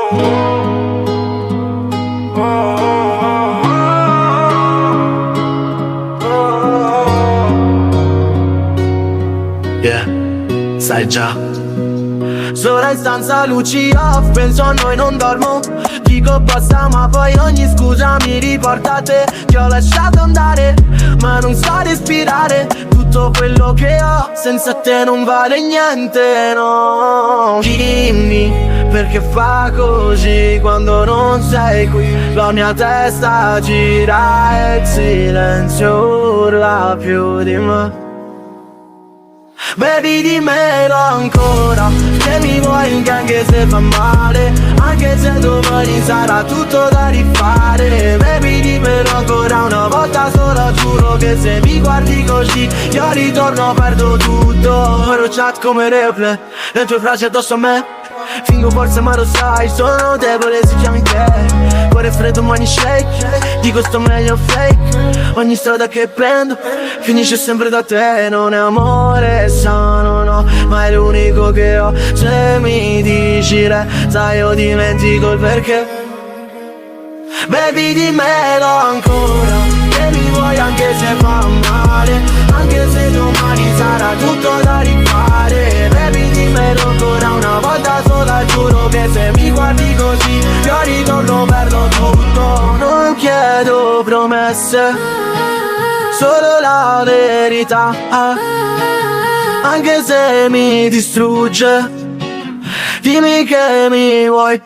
Yeah, sai già. Sola in stanza luci off, penso a noi, non dormo. Dico basta ma poi ogni scusa mi riporta a te. Ti ho lasciato andare ma non so respirare. Tutto quello che ho senza te non vale niente, no. Dimmi perché fa così quando non sei qui. La mia testa gira e il silenzio urla più di me. Baby dimmelo ancora, che mi vuoi anche se fa male, anche se domani sarà tutto da rifare. Baby dimmelo ancora una volta sola, giuro che se mi guardi così io ritorno perdo tutto. Oro chat come replay, le tue frasi addosso a me. Fingo forse ma lo sai, sono debole se chiami te. Cuore freddo mani shake, dico sto meglio fake. Ogni strada che prendo finisce sempre da te. Non è amore sano no, ma è l'unico che ho. Se mi dici re, sai io dimentico il perché. Baby dimmelo ancora, che mi vuoi anche se fa male, anche se domani sarà tutto da rifare. Baby dimmelo ancora una volta sola, giuro che se mi guardi così io ritorno perdo tutto. Non chiedo promesse, solo la verità, anche se mi distrugge. Dimmi che mi vuoi.